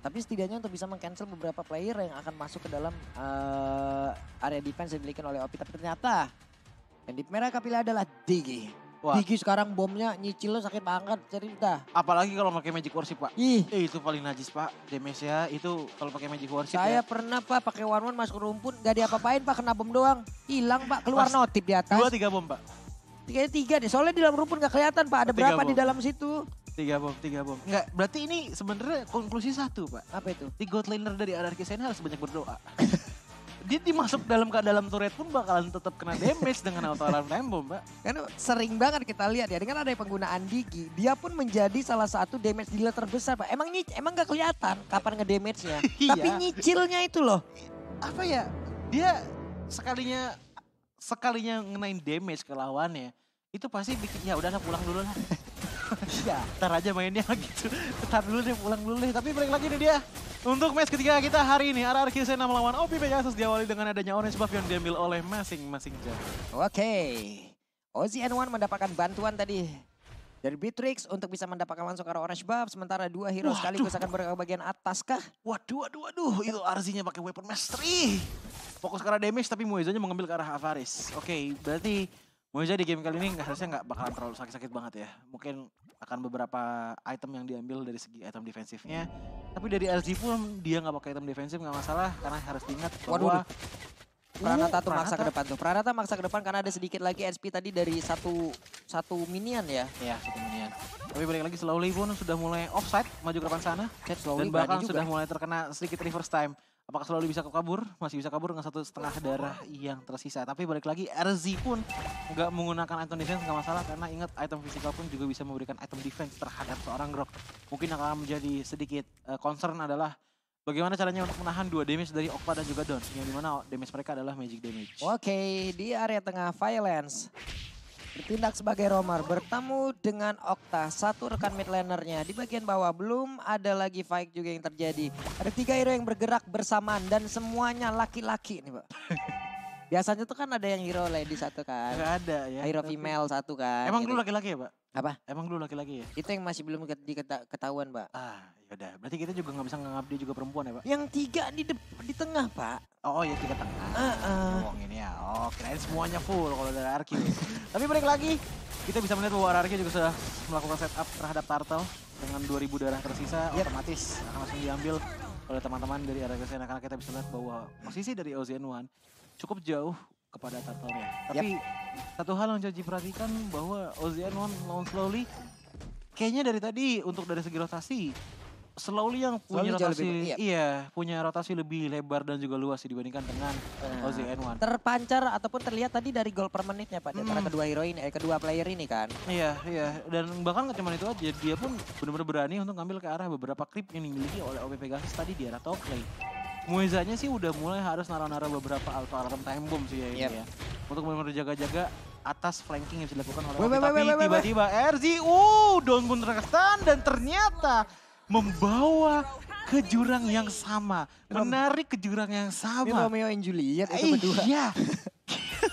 Tapi setidaknya untuk bisa meng-cancel beberapa player yang akan masuk ke dalam area defense yang dimiliki oleh OP. Tapi ternyata yang di merah kapilnya adalah Digi. Wah. Digi sekarang bomnya nyicil sakit banget cerita. Apalagi kalau pakai Magic Worship, Pak. Ih, Itu paling najis, Pak. Damage-nya itu kalau pakai Magic Worship saya ya. pernah Pak pakai one masuk rumput gak diapa-apain Pak, kena bom doang. Hilang Pak, keluar Pas notif di atas. 2-3 bom, Pak. Tiga deh, soalnya di dalam rumput gak kelihatan Pak, ada 3 berapa di bom. dalam situ. 3 bom. Enggak, berarti ini sebenarnya konklusi satu, Pak. Apa itu? Di God Laner dari RRQ Sen harus banyak berdoa. Dia dimasuk ke dalam turret pun bakalan tetap kena damage dengan auto alarm time bomb, Pak. Karena sering banget kita lihat ya, dengan ada penggunaan Digi, dia pun menjadi salah satu damage dealer terbesar Pak. Emang gak kelihatan kapan ngedamage-nya. Iya. Tapi nyicilnya itu loh. Apa ya? Dia sekalinya ngenain damage ke lawannya, itu pasti bikin ya udahlah pulang dulu lah. Iya. Ntar aja mainnya gitu. Ntar dulu deh, pulang dulu deh. Tapi balik lagi nih dia. Untuk match ketiga kita hari ini, RRQ Sen melawan OP Pegasus diawali dengan adanya orange buff yang diambil oleh masing-masing jam. Oke. Ozzy N1 mendapatkan bantuan tadi dari Beatrix untuk bisa mendapatkan langsung arah orange buff. Sementara dua hero sekaligus akan berada bagian atas kah? Waduh. Itu Arzinya pakai weapon mastery. Fokus ke arah damage tapi Moezanya mengambil ke arah Avaris. Oke, berarti Moeza di game kali ini harusnya nggak bakalan terlalu sakit-sakit banget ya. Mungkin akan beberapa item yang diambil dari segi item defensifnya. Tapi dari RZ pun dia nggak pakai item defensif nggak masalah. Karena harus diingat bahwa Pranata tuh maksa ke depan tuh. Pranata maksa ke depan karena ada sedikit lagi SP tadi dari satu minion ya. Iya, satu minion. Tapi balik lagi Slowly pun sudah mulai offside maju ke depan sana. Dan bahkan sudah mulai terkena sedikit reverse time. Apakah Slowly bisa kabur? Masih bisa kabur dengan 1,5 darah yang tersisa. Tapi balik lagi RZ pun nggak menggunakan item defense nggak masalah. Karena ingat item physical pun juga bisa memberikan item defense terhadap seorang Grok. Mungkin akan menjadi sedikit concern adalah bagaimana caranya untuk menahan 2 damage dari Okpa dan juga Don. Yang dimana damage mereka adalah magic damage. Oke, di area tengah Violence bertindak sebagai roamer, bertemu dengan Okta, satu rekan mid lanernya. Di bagian bawah belum ada lagi fight juga yang terjadi. Ada 3 hero yang bergerak bersamaan dan semuanya laki-laki nih Pak. Biasanya tuh kan ada yang hero lady satu kan. Gak ada ya. Hero female satu kan. Emang gitu. dulu laki-laki ya, Pak? Apa? Emang dulu laki-laki ya? Itu yang masih belum ketahuan Pak. Ah, yaudah. Berarti kita juga nggak bisa nganggap dia juga perempuan ya, Pak? Yang 3 di tengah Pak. Oh ya 3 tengah. Ngomongin ya. Oh, kirain semuanya full kalau dari RRQ. Tapi balik lagi, kita bisa melihat bahwa RRQ juga sudah melakukan setup terhadap Turtle dengan 2000 darah tersisa. Otomatis akan langsung diambil oleh teman-teman dari RRQ Sen. Karena kita bisa lihat bahwa posisi dari OZN1 cukup jauh kepada Turtle-nya. Tapi satu hal yang jadi perhatikan bahwa OZN1 lawan Slowly kayaknya dari tadi untuk dari segi rotasi Slowly yang punya rotasi punya rotasi lebih lebar dan juga luas dibandingkan dengan OZN1. Terpancar ataupun terlihat tadi dari gol per menitnya Pak, di antara kedua hero ini, kedua player ini kan. Iya. Dan bahkan gak cuma itu aja, dia pun benar-benar berani untuk ngambil ke arah beberapa creep yang dimiliki oleh OP Pegasus tadi di arah top lane. Moezanya sih udah mulai harus naruh-naruh beberapa alpha alarm time bomb sih ya ini ya. Untuk benar-benar jaga-jaga atas flanking yang bisa dilakukan oleh OP. Tapi tiba-tiba RZ, Dawn pun terkesan dan ternyata membawa ke jurang yang sama. Menarik ke jurang yang sama. Ini Romeo and Juliet itu berdua. Iya.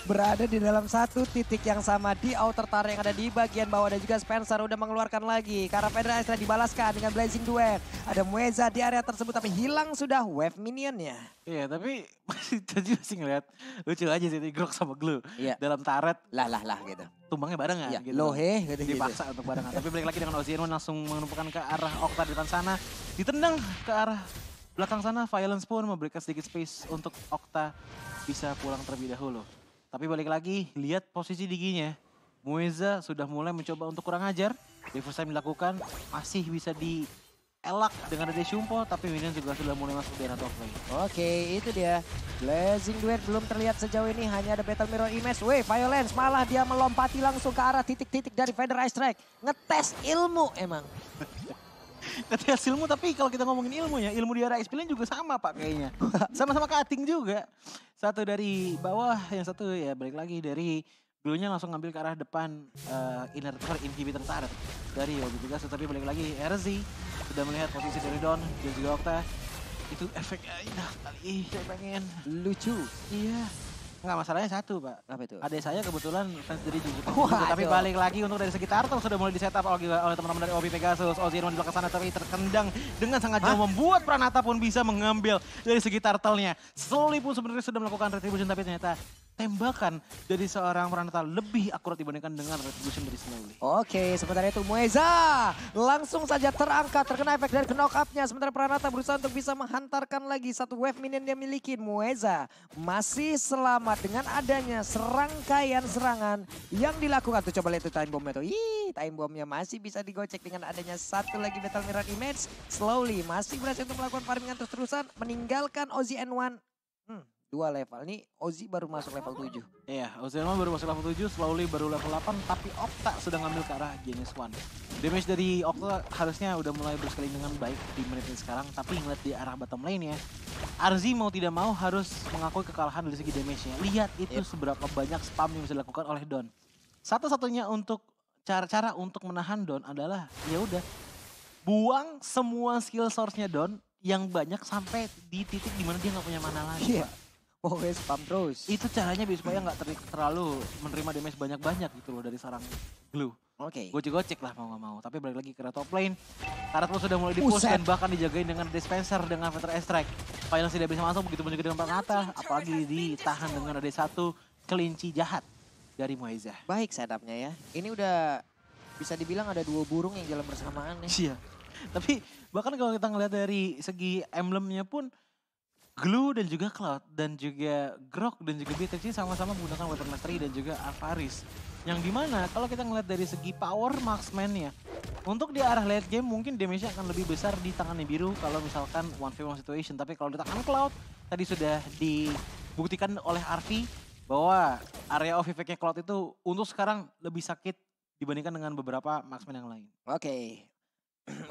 Berada di dalam satu titik yang sama di outer tower yang ada di bagian bawah. Dan juga Spencer udah mengeluarkan lagi. Karena Fedra Astra dibalaskan dengan Blazing Duet. Ada Moeza di area tersebut tapi hilang sudah wave minionnya. Iya tapi masih ngeliat lucu aja sih Grok sama Glue dalam turret. Lah gitu. Tumbangnya barengan gitu. Lohe gitu. Dipaksa untuk barengan. Tapi balik lagi dengan OZN1 langsung menumpukan ke arah Okta di depan sana. Ditendang ke arah belakang sana. Violence pun memberikan sedikit space untuk Okta bisa pulang terlebih dahulu. Tapi balik lagi, lihat posisi Diginya. Moeza sudah mulai mencoba untuk kurang ajar. Reverse time dilakukan, masih bisa dielak dengan ada Shumpo. Tapi minion juga sudah mulai masuk di arah top lane. Oke, itu dia. Blazing Duet belum terlihat sejauh ini, hanya ada Battle Mirror Image. Violence malah dia melompati langsung ke arah titik-titik dari Federal Strike. Ngetes ilmu emang. Ngetes ilmu, tapi kalau kita ngomongin ilmunya, ilmu di arah XP juga sama Pak kayaknya. Sama-sama cutting juga. Satu dari bawah, yang satu ya balik lagi dari dulunya langsung ngambil ke arah depan inhibitor turret dari OP Pegasus. Tapi balik lagi RZ sudah melihat posisi dari Dawn dan juga Okta. Itu efeknya indah sekali, saya pengen. Lucu. Iya. Enggak, masalahnya satu, Pak. Apa itu? Adik saya kebetulan fans dari Jujutsu Waduh. Kaisen, tapi balik lagi untuk dari segi turtle sudah mulai di-setup oleh teman-teman dari OP Pegasus. Ozian di belakang sana tapi terkendang dengan sangat jauh, membuat Pranata pun bisa mengambil dari segi turtle-nya. Slowly pun sebenarnya sudah melakukan retribution, tapi ternyata tembakan dari seorang Pranata lebih akurat dibandingkan dengan retribution dari Slowly. Oke, sementara itu Mueza langsung saja terangkat, terkena efek dari knock up-nya. Sementara Pranata berusaha untuk bisa menghantarkan lagi satu wave minion dia miliki. Mueza masih selamat dengan adanya serangkaian serangan yang dilakukan. Tuh coba lihat tuh time bomb-nya tuh. Ih, time bomb-nya masih bisa digocek dengan adanya satu lagi Battle Mirror Image. Slowly masih berhasil untuk melakukan farmingan terus-terusan, meninggalkan Ozzy N1. 2 level. Ini Ozzy baru masuk level 7. Iya, Ozian baru masuk level 7, Slowly baru level 8, tapi Okta sudah ngambil ke arah Genesis One. Damage dari Okta harusnya udah mulai bersekali dengan baik di menit ini sekarang, tapi ngeliat di arah bottom lane ya, Arzi mau tidak mau harus mengakui kekalahan dari segi damage-nya. Lihat itu seberapa banyak spam yang bisa dilakukan oleh Don. Satu-satunya untuk cara untuk menahan Don adalah ya udah buang semua skill source-nya Don yang banyak sampai di titik dimana dia nggak punya mana lagi. Iya. Pokoknya spam terus. Itu caranya biar supaya nggak terlalu menerima damage banyak-banyak gitu loh dari sarang Glue. Oke. Gocek-gocek lah mau nggak mau. Tapi balik lagi ke top lane. Turtle sudah mulai di-push dan bahkan dijagain dengan dispenser dengan Veteran Strike. Final tidak bisa masuk, begitu pun juga dengan Pranata. Apalagi ditahan dengan ada satu kelinci jahat dari Mueza. Baik setup-nya ya. Ini udah bisa dibilang ada 2 burung yang jalan bersamaan ya. Iya. Tapi bahkan kalau kita ngeliat dari segi emblemnya pun, Glue dan juga Cloud dan juga Grok dan juga Beatrix sama-sama menggunakan Weapon Mastery dan juga Alvaris. Yang dimana kalau kita ngeliat dari segi power marksman-nya, untuk di arah late game mungkin damage-nya akan lebih besar di tangannya biru kalau misalkan 1v1 situation. Tapi kalau di tangan Cloud, tadi sudah dibuktikan oleh Arfi bahwa area of effect-nya Cloud itu untuk sekarang lebih sakit dibandingkan dengan beberapa marksman yang lain. Oke.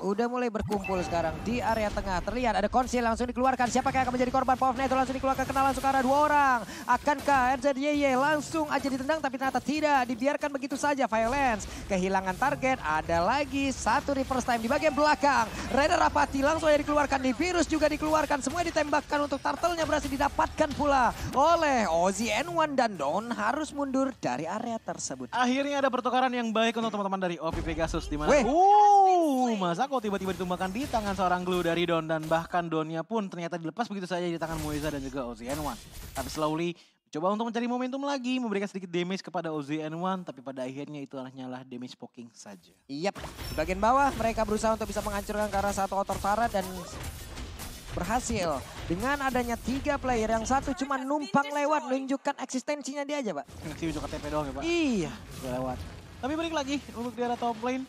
Udah mulai berkumpul sekarang di area tengah. Terlihat ada konsil langsung dikeluarkan. Siapakah yang akan menjadi korban? Power Neto langsung dikeluarkan, kena langsung ke arah 2 orang. Akankah RZYY langsung aja ditendang tapi ternyata tidak. Dibiarkan begitu saja. Violence kehilangan target. Ada lagi satu reverse time di bagian belakang. Raider Apati langsung aja dikeluarkan. Di virus juga dikeluarkan. Semua ditembakkan untuk turtle-nya berhasil didapatkan pula oleh Ozzy N1 dan Don harus mundur dari area tersebut. Akhirnya ada pertukaran yang baik untuk teman-teman dari OP Pegasus di mana Masako tiba-tiba ditumbangkan di tangan seorang Glue dari Don dan bahkan Donnya pun ternyata dilepas begitu saja di tangan Mueza dan juga Ozzy N1. Tapi Slowly coba untuk mencari momentum lagi, memberikan sedikit damage kepada Ozzy N1, tapi pada akhirnya itu hanyalah damage poking saja. Yap, di bagian bawah mereka berusaha untuk bisa menghancurkan ke arah satu outer turret dan berhasil. Dengan adanya 3 player yang satu cuma numpang lewat menunjukkan eksistensinya dia aja, Pak. Ngasih unjuk KTP doang ya, Pak. Iya. Udah lewat. Tapi balik lagi untuk di arah top lane.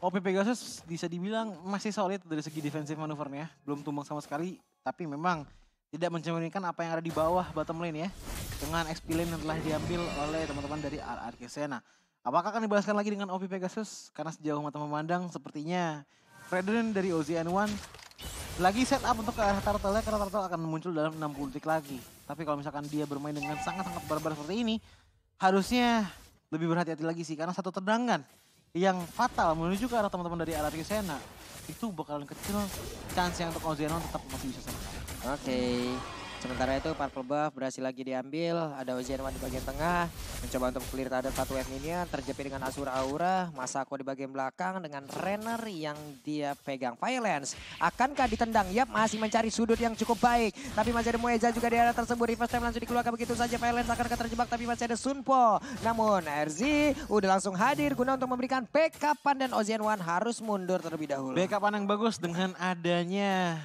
OP Pegasus bisa dibilang masih solid dari segi defensive manuvernya. Belum tumbang sama sekali, tapi memang tidak mencerminkan apa yang ada di bawah bottom lane ya. Dengan XP lane yang telah diambil oleh teman-teman dari RRQ Sena. Apakah akan dibalaskan lagi dengan OP Pegasus? Karena sejauh mata memandang sepertinya Fredrin dari Ozzy N1 lagi set up untuk ke arah turtle-nya, karena turtle akan muncul dalam 60 detik lagi. Tapi kalau misalkan dia bermain dengan sangat-sangat barbar seperti ini, harusnya lebih berhati-hati lagi sih. Karena satu tendangan yang fatal menuju ke arah teman-teman dari RRQ Sena, itu bakalan kecil chance yang untuk Ozzy N1 tetap masih bisa selesai. Oke. Sementara itu purple buff berhasil lagi diambil. Ada Ozzy N1 di bagian tengah. Mencoba untuk clear terhadap satu wave minion. Terjepit dengan Asura Aura. Masako di bagian belakang dengan Renner yang dia pegang. Violence. Akankah ditendang? Yap, masih mencari sudut yang cukup baik. Tapi masih ada Mueza juga di area tersebut. Reverse time langsung dikeluarkan begitu saja. Violence akan terjebak tapi masih ada Sunpo. Namun RZ udah langsung hadir guna untuk memberikan backupan dan Ozzy N1 harus mundur terlebih dahulu. Backupan yang bagus dengan adanya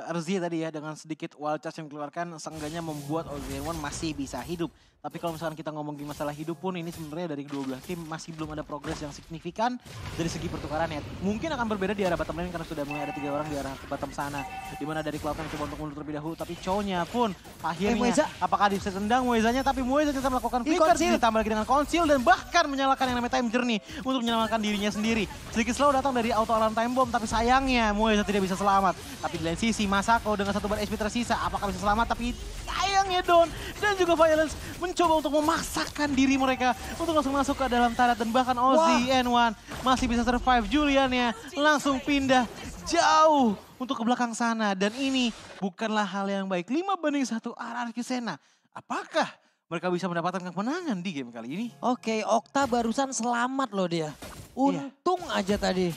RZ tadi ya, dengan sedikit wild charge yang dikeluarkan, seenggaknya membuat Ozzy N1 masih bisa hidup. Tapi kalau misalkan kita ngomongin masalah hidup pun, ini sebenarnya dari kedua belah tim masih belum ada progres yang signifikan dari segi pertukarannya. Mungkin akan berbeda di arah bottom lane karena sudah mulai ada 3 orang di arah bottom sana. Dimana dari Cloud coba untuk mundur terlebih dahulu, tapi Chow-nya pun akhirnya apakah bisa tendang Muezanya, tapi Mueza tetap melakukan flicker, ditambah lagi dengan conceal dan bahkan menyalakan yang namanya time journey untuk menyelamatkan dirinya sendiri. Sedikit slow datang dari auto alarm time bomb, tapi sayangnya Mueza tidak bisa selamat. Tapi di lain sisi Masako dengan 1 bar HP tersisa, apakah bisa selamat? Tapi sayangnya Don dan juga Violence mencoba untuk memaksakan diri mereka untuk langsung masuk ke dalam turret dan bahkan Ozzy N1 masih bisa survive. Juliannya langsung pindah jauh untuk ke belakang sana dan ini bukanlah hal yang baik. 5-1 RRQ Sena. Apakah mereka bisa mendapatkan kemenangan di game kali ini. Oke, Okta barusan selamat loh dia. Untung aja tadi.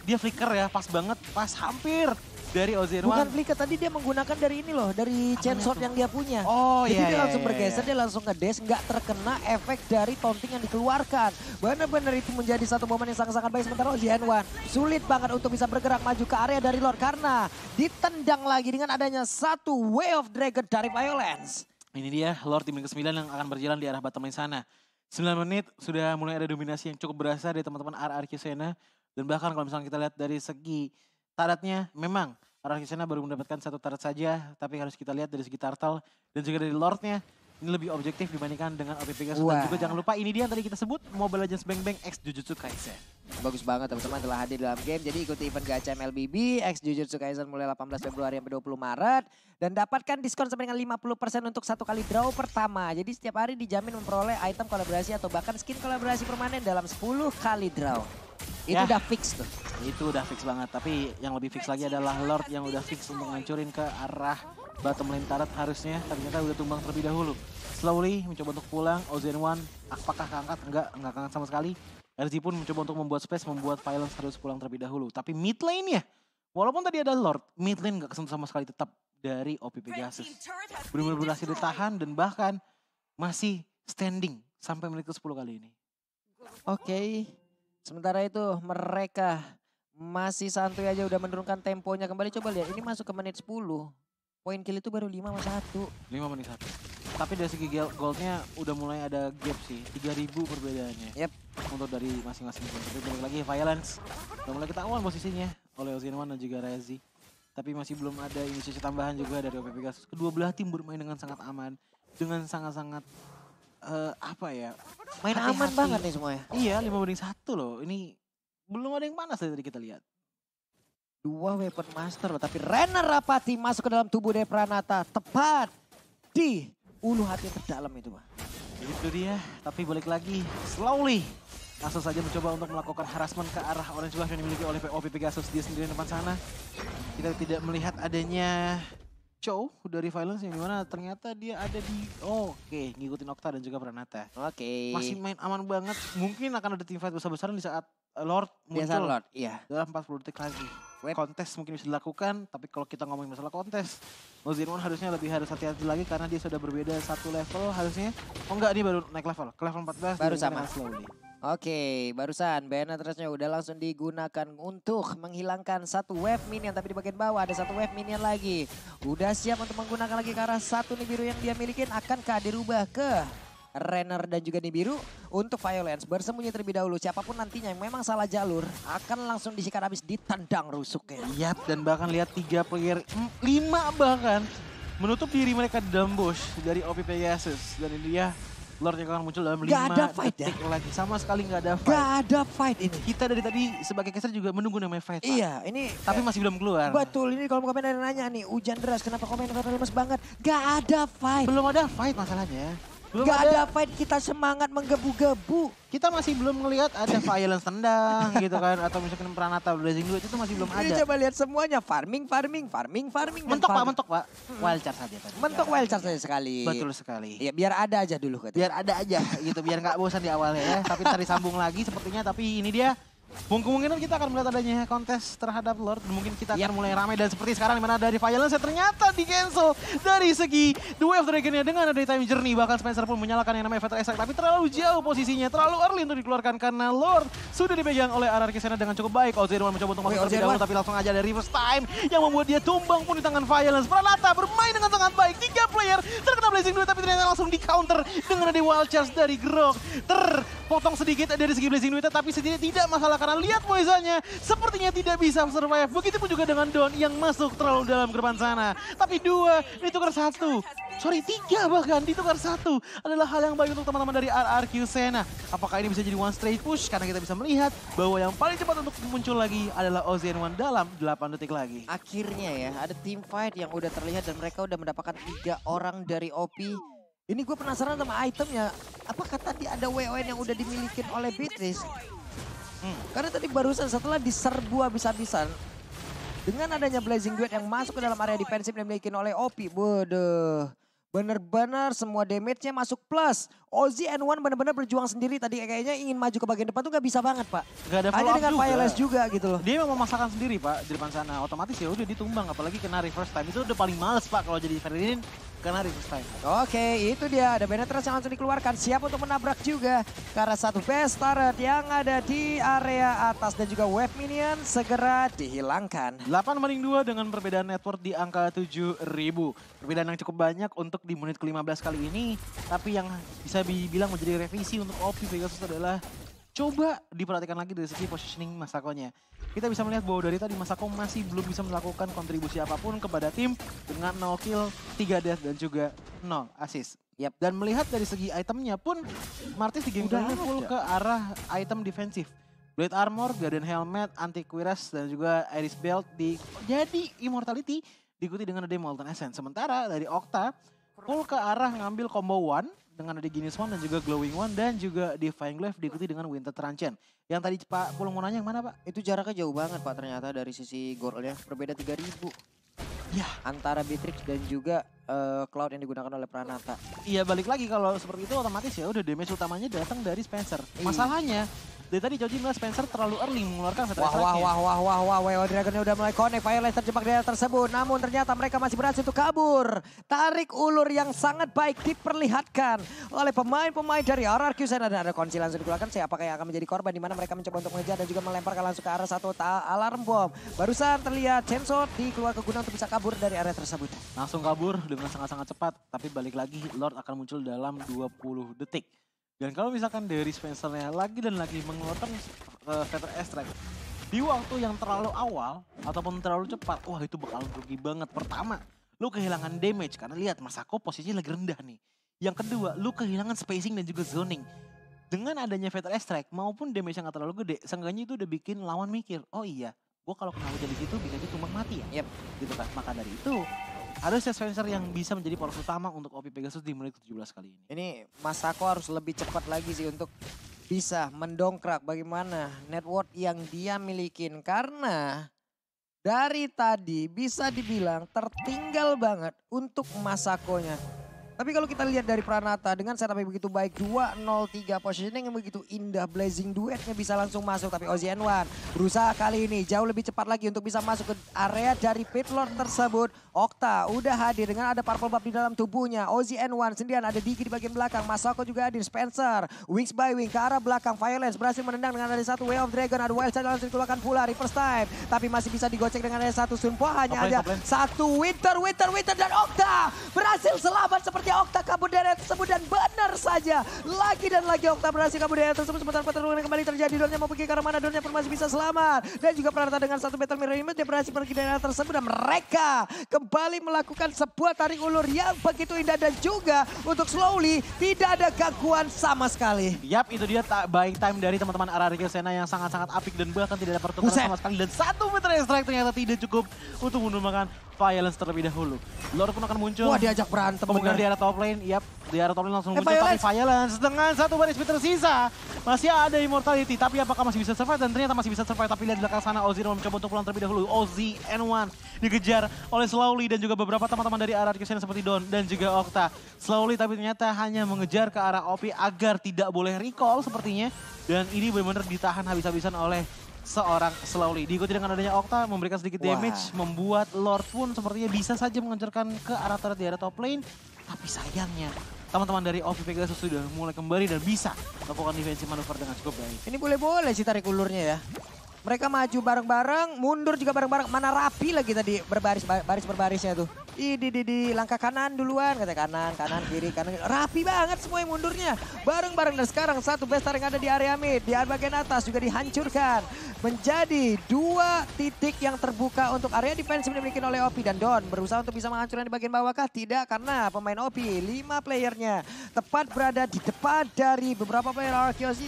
Dia flicker ya, pas banget, pas hampir dari OZN1. Bukan flicker, tadi dia menggunakan dari ini loh, dari chain sword yang dia punya. Oh Jadi iya, dia iya, langsung iya, bergeser, iya. dia langsung nge-dash, nggak terkena efek dari taunting yang dikeluarkan. Benar-benar itu menjadi satu momen yang sangat-sangat baik. Sementara OZN1 sulit banget untuk bisa bergerak maju ke area dari Lord karena ditendang lagi dengan adanya satu Way of Dragon dari Violence. Ini dia Lord tim ke-9 yang akan berjalan di arah bottom lane sana. 9 menit sudah mulai ada dominasi yang cukup berasa dari teman-teman RRQ Sena. Dan bahkan kalau misalnya kita lihat dari segi taratnya, memang RRQ Sena baru mendapatkan satu tarat saja. Tapi harus kita lihat dari segi turtle dan juga dari Lordnya. Ini lebih objektif dibandingkan dengan OP Pegasus. Dan juga jangan lupa ini dia yang tadi kita sebut Mobile Legends Bang Bang X Jujutsu Kaisen. Bagus banget teman-teman telah hadir dalam game. Jadi ikuti event gacha MLBB X Jujutsu Kaisen mulai 18 Februari sampai 20 Maret. Dan dapatkan diskon sampai dengan 50% untuk satu kali draw pertama. Jadi setiap hari dijamin memperoleh item kolaborasi atau bahkan skin kolaborasi permanen dalam 10 kali draw. Itu udah fix tuh. Itu udah fix banget. Tapi yang lebih fix lagi adalah Lord yang udah fix untuk ngancurin ke arah bottom lane turret harusnya. Ternyata udah tumbang terlebih dahulu. Slowly mencoba untuk pulang. OZN1 apakah keangkat? Enggak keangkat sama sekali. RG pun mencoba untuk membuat space, membuat Violence harus pulang terlebih dahulu. Tapi mid lane-nya, walaupun tadi ada Lord, mid lane gak kesentuh sama sekali tetap dari OP Pegasus. Benar-benar berhasil ditahan dan bahkan masih standing sampai menit ke-10 kali ini. Oke. Sementara itu mereka masih santuy aja udah menurunkan temponya kembali. Coba lihat ini masuk ke menit 10. Poin kill itu baru 5 sama 1. 5 menit 1. Tapi dari segi goldnya udah mulai ada gap sih. 3.000 perbedaannya. Yep. Untuk dari masing-masing tim. Tapi balik lagi Violence. Udah mulai ketahuan posisinya oleh OZN1 dan juga Rezi. Tapi masih belum ada inisiasi tambahan juga dari OP Pegasus. Kedua belah tim bermain dengan sangat aman. Dengan sangat-sangat apa ya. Main hati-hati. aman banget nih semuanya. Iya 5-1 loh. Ini belum ada yang panas dari tadi kita lihat. 2 weapon master loh. Tapi Renner Rapati masuk ke dalam tubuh dari Pranata. Tepat di ulu hati yang terdalam itu, Pak. Itu dia, tapi balik lagi slowly. Langsung saja mencoba untuk melakukan harassment ke arah Orange Buff yang dimiliki oleh OP Pegasus. Dia sendiri di depan sana. Kita tidak melihat adanya Chow dari Violence yang dimana ternyata dia ada di... Oke, ngikutin Okta dan juga Pranata. Oke. Masih main aman banget. Mungkin akan ada teamfight besar-besaran di saat Lord Biasa muncul. Lord, iya. Dalam 40 detik lagi. Kontes mungkin bisa dilakukan, tapi kalau kita ngomongin masalah kontes, OZN1 harusnya harus hati-hati lagi karena dia sudah berbeda satu level harusnya. Oh enggak, dia baru naik level, ke level 14. Baru sama. Slowly. Oke, barusan Benetrasnya udah langsung digunakan untuk menghilangkan satu wave minion. Tapi di bagian bawah ada satu wave minion lagi. Udah siap untuk menggunakan lagi ke arah satu Nibiru yang dia milikin. Akankah dirubah ke Renner dan juga Nibiru untuk Violence. Bersembunyi terlebih dahulu. Siapapun nantinya yang memang salah jalur akan langsung disikat habis, ditendang rusuknya. Yap, dan bahkan lihat 3 player, 5 bahkan menutup diri mereka di dalam bush dari OP Pegasus. Dan ini dia Lord yang akan muncul dalam 5 detik lagi. Sama sekali gak ada fight. Gak ada fight ini. Kita dari tadi sebagai caster juga menunggu namanya fight. Iya, ini tapi masih belum keluar. Betul, ini kalau komen ada yang nanya nih, hujan deras kenapa komentar lemes banget. Gak ada fight. Belum ada fight masalahnya. Belum gak ada fight, kita semangat menggebu-gebu. Kita masih belum ngelihat ada Violence tendang gitu kan. Atau misalkan Pranata Blazing Duet itu masih belum ada. Ini coba lihat semuanya, farming. Mentok pak. Wild charge saja tadi. Mentok wild charge saja sekali. Betul sekali. Ya biar ada aja dulu katanya. Biar ada aja gitu, biar gak bosan di awalnya ya. Tapi ntar disambung lagi sepertinya, tapi ini dia. Kemungkinan kita akan melihat adanya kontes terhadap Lord. Mungkin kita akan mulai ramai dan seperti sekarang dimana dari Violence ternyata di cancel dari segi The Way of Dragon-nya dengan ada Time Journey. Bahkan Spencer pun menyalakan yang namanya Fatal Exact. Tapi terlalu jauh posisinya, terlalu early untuk dikeluarkan karena Lord sudah dipegang oleh RRQ Sena dengan cukup baik. OZN1 mencoba untuk masuk terlebih dahulu tapi langsung aja ada reverse time yang membuat dia tumbang pun di tangan Violence. Pranata bermain dengan sangat baik. 3 player terkena Blazing Duet tapi ternyata langsung di counter dengan ada Wild Charge dari Grok. Terpotong sedikit dari segi Blazing Duet tapi setidaknya tidak masalah karena lihat Moizanya sepertinya tidak bisa survive. Begitupun juga dengan Don yang masuk terlalu dalam gerbang sana. Tapi 2 ditukar 1. Sorry 3 bahkan ditukar 1 adalah hal yang baik untuk teman-teman dari RRQ Sena. Apakah ini bisa jadi one straight push? Karena kita bisa melihat bahwa yang paling cepat untuk muncul lagi adalah OZN1 dalam 8 detik lagi. Akhirnya ya ada team fight yang udah terlihat dan mereka udah mendapatkan 3 orang dari OP. Ini gue penasaran sama itemnya. Apakah tadi ada WON yang udah dimiliki oleh Beatrice? Karena tadi barusan setelah diserbu habis-habisan. Dengan adanya Blazing Duet yang masuk ke dalam area defensif yang dimiliki oleh OP. Waduh. Bener-bener semua damage-nya masuk plus. Ozzy N1 bener-bener berjuang sendiri tadi kayaknya ingin maju ke bagian depan tuh gak bisa banget Pak. Gak ada follow hanya up dengan juga. Fireless juga gitu loh. Dia memang memaksakan sendiri Pak di depan sana. Otomatis ya udah ditumbang apalagi kena reverse time. Itu udah paling males Pak kalau jadi Ferdinand kena reverse time. Oke, itu dia. Ada Benetrance yang langsung dikeluarkan. Siap untuk menabrak juga. Karena satu base turret yang ada di area atas dan juga wave minion segera dihilangkan. 8-2 dengan perbedaan network di angka 7.000. Perbedaan yang cukup banyak untuk di menit ke-15 kali ini. Tapi yang bisa dibilang menjadi revisi untuk OP Pegasus adalah coba diperhatikan lagi dari segi positioning Masakonya. Kita bisa melihat bahwa dari tadi Masako masih belum bisa melakukan kontribusi apapun kepada tim dengan 0 kill, 3 death dan juga 0 assist. Yep. Dan melihat dari segi itemnya pun Martis di game kali ini full ke arah item defensif. Blade Armor, Guardian Helmet, Anti-Cuirass dan juga Iris Belt jadi Immortality diikuti dengan ada Molten Essence. Sementara dari Octa full ke arah ngambil combo one dengan ada Guinness One dan juga Glowing One dan juga Defying Glaive diikuti dengan Winter Transcend. Yang tadi Pak Pulung mau nanya yang mana Pak? Itu jaraknya jauh banget Pak ternyata dari sisi goalnya. Berbeda 3.000. Ya. Antara Beatrix dan juga Cloud yang digunakan oleh Pranata. Iya balik lagi kalau seperti itu otomatis ya udah damage utamanya datang dari Spencer. Masalahnya dari tadi Choji melihat Spencer terlalu early mengeluarkan Fatal Strike-nya. Wah, WoW Dragon-nya udah mulai connect. Fireless terjebak di area tersebut. Namun ternyata mereka masih berhasil untuk kabur. Tarik ulur yang sangat baik diperlihatkan oleh pemain-pemain dari RRQ Sana. Dan ada kunci langsung dikeluarkan. Siapakah yang akan menjadi korban? Di mana mereka mencoba untuk mengejar dan juga melemparkan langsung ke arah satu alarm bom. Barusan terlihat Chainsaw dikeluar ke gudang untuk bisa kabur dari area tersebut. Langsung kabur dengan sangat-sangat cepat. Tapi balik lagi Lord akan muncul dalam 20 detik. Dan kalau misalkan dari Spencer-nya lagi dan lagi mengeluarkan Fatal Strike di waktu yang terlalu awal ataupun terlalu cepat, wah itu bakal rugi banget. Pertama, lu kehilangan damage karena lihat Masako posisinya lagi rendah nih. Yang kedua, lu kehilangan spacing dan juga zoning. Dengan adanya Fatal Strike maupun damage yang gak terlalu gede, seenggaknya itu udah bikin lawan mikir, oh iya, gue kalau kena hujan di situ bisa aja tumbang mati ya. Yep. Gitu kan. Maka dari itu harusnya Spencer yang bisa menjadi poros utama untuk OP Pegasus di menit ke-17 kali ini. Ini Masako harus lebih cepat lagi sih untuk bisa mendongkrak bagaimana network yang dia milikin. Karena dari tadi bisa dibilang tertinggal banget untuk Masakonya. Tapi kalau kita lihat dari Pranata dengan setup yang begitu baik 2-0-3 positioning yang begitu indah, blazing duetnya bisa langsung masuk. Tapi Ozzy N1 berusaha kali ini jauh lebih cepat lagi untuk bisa masuk ke area dari pit lord tersebut. Octa udah hadir dengan ada purple buff di dalam tubuhnya. Ozzy N1 sendirian ada Diki di bagian belakang. Masako juga hadir, Spencer wings by wing ke arah belakang. Fireless berhasil menendang dengan ada satu Way of Dragon. Ada Wild Child langsung dikeluarkan pula reverse time. Tapi masih bisa digocek dengan ada satu Sunpo. Hanya ada satu Winter dan Octa berhasil selamat seperti Octa kabur dari area tersebut dan benar saja lagi dan lagi Octa berhasil kabur dari area tersebut. Sementara pertarungan kembali terjadi. Donnya mau pergi ke arah mana? Donnya pun masih bisa selamat dan juga Pranata dengan satu Battle Mirror Image dia berhasil pergi dari area tersebut dan mereka kembali melakukan sebuah tarik ulur yang begitu indah dan juga untuk Slowly tidak ada gangguan sama sekali. Yap, itu dia buying time dari teman-teman RRQ Sena yang sangat-sangat apik dan bahkan tidak ada pertukaran sama sekali. Dan satu Fatal Strike ternyata tidak cukup untuk menumbangkan Violence terlebih dahulu. Lord pun akan muncul. Wah, diajak berantem. Kemudian di area top lane, yap, di area top lane langsung muncul. Tapi Violence dengan satu baris speed tersisa. Masih ada Immortality, tapi apakah masih bisa survive? Dan ternyata masih bisa survive, tapi lihat di belakang sana Ozzy mencoba untuk pulang terlebih dahulu. Ozzy N1 dikejar oleh Slowly dan juga beberapa teman-teman dari RRQ Sena seperti Don dan juga Octa. Slowly tapi ternyata hanya mengejar ke arah OP agar tidak boleh recall sepertinya. Dan ini benar-benar ditahan habis-habisan oleh seorang Slowly. Diikuti dengan adanya Octa memberikan sedikit damage, membuat Lord pun sepertinya bisa saja mengejarkan ke arah turret di area top lane. Tapi sayangnya teman-teman dari OP Pegasus sudah mulai kembali dan bisa melakukan defensive manuver dengan cukup baik. Ini boleh-boleh sih tarik ulurnya ya. Mereka maju bareng-bareng, mundur juga bareng-bareng. Mana rapi lagi tadi baris-berbarisnya tuh. Di langkah kanan duluan, kata kanan, kiri, kanan. Rapi banget semua yang mundurnya. Bareng-bareng dan sekarang satu bestar yang ada di area mid. Di bagian atas juga dihancurkan. Menjadi dua titik yang terbuka untuk area defense yang dimiliki oleh OP. Dan Don berusaha untuk bisa menghancurkan di bagian bawah kah? Tidak, karena pemain OP 5 playernya tepat berada di depan dari beberapa player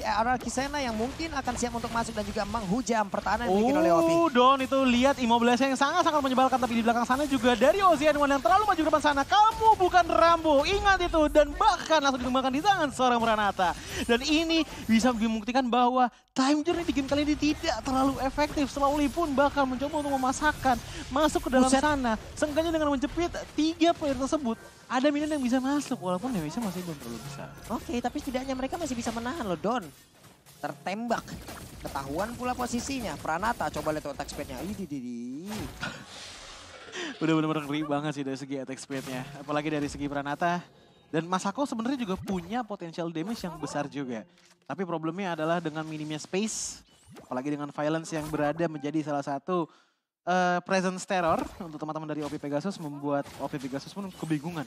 RRQ Sena yang mungkin akan siap untuk masuk dan juga menghujam pertahanan yang dimiliki oleh OP. Don itu lihat imobilisasi yang sangat-sangat menyebalkan, tapi di belakang sana juga dari Ozzy N1 yang terlalu maju ke depan sana. Kamu bukan Rambo, ingat itu. Dan bahkan langsung dikembangkan di tangan seorang Pranata. Dan ini bisa membuktikan bahwa time journey di game kali ini tidak terlalu efektif. Slowly pun bakal mencoba untuk memasakkan masuk ke dalam sana. Seenggaknya dengan menjepit 3 player tersebut, ada minion yang bisa masuk walaupun damage-nya masih belum terlalu besar. Oke, tapi setidaknya mereka masih bisa menahan loh, Don. Tertembak. Ketahuan pula posisinya. Pranata coba lihat attack speed-nya. Udah bener-bener ngeri banget sih dari segi attack speed-nya. Apalagi dari segi Pranata. Dan Masako sebenarnya juga punya potensial damage yang besar juga. Tapi problemnya adalah dengan minimnya space. Apalagi dengan Violence yang berada menjadi salah satu presence terror untuk teman-teman dari OP Pegasus, membuat OP Pegasus pun kebingungan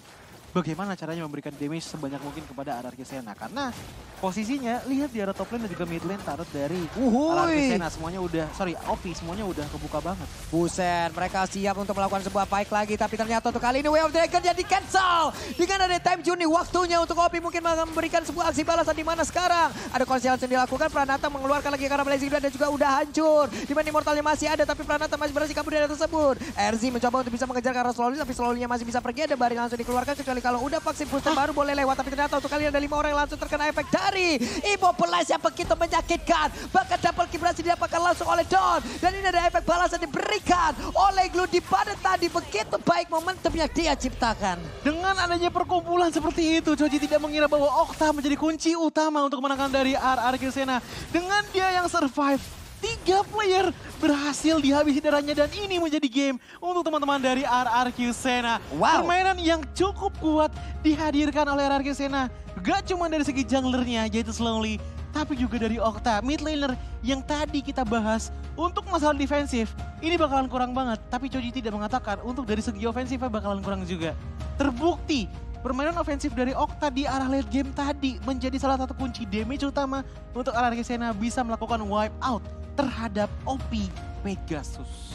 bagaimana caranya memberikan damage sebanyak mungkin kepada RRQ Sena. Karena posisinya lihat di arah top lane dan juga mid lane tarot dari RRQ Sena semuanya udah, OP semuanya udah kebuka banget. Buset, mereka siap untuk melakukan sebuah fight lagi, tapi ternyata untuk kali ini Way of Dragon jadi cancel. Dengan ada time Juni, waktunya untuk OP mungkin memberikan sebuah aksi balasan, di mana sekarang ada konsilasi yang dilakukan. Pranata mengeluarkan lagi karena Blazing Blade dan juga udah hancur. Di mana Immortalnya masih ada, tapi Pranata masih berhasil kabur dari tersebut. RZ mencoba untuk bisa mengejar ke arah Slowly, tapi Slowly-nya masih bisa pergi. Ada Bari langsung dikeluarkan, kecuali kalau udah vaksin booster baru boleh lewat. Tapi ternyata untuk kali ini ada 5 orang yang langsung terkena efek dari Immobilize yang begitu menyakitkan. Bahkan double kill berhasil didapatkan langsung oleh Don. Dan ini ada efek balasan diberikan oleh Glue di pada tadi. Begitu baik momentum yang dia ciptakan. Dengan adanya perkumpulan seperti itu, Choji tidak mengira bahwa Okta menjadi kunci utama untuk kemenangan dari RRQ Sena. Dengan dia yang survive, 3 player berhasil dihabisi darahnya, dan ini menjadi game untuk teman-teman dari RRQ Sena. Wow. Permainan yang cukup kuat dihadirkan oleh RRQ Sena. Gak cuma dari segi junglernya yaitu Slowly, tapi juga dari Okta, mid laner yang tadi kita bahas. Untuk masalah defensif, ini bakalan kurang banget. Tapi Choji tidak mengatakan untuk dari segi ofensifnya bakalan kurang juga. Terbukti permainan ofensif dari Okta di arah late game tadi menjadi salah satu kunci damage utama untuk RRQ Sena bisa melakukan wipe out terhadap OP Pegasus.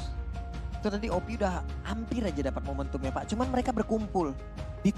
Itu tadi OP udah hampir aja dapat momentumnya, Pak. Cuman mereka berkumpul di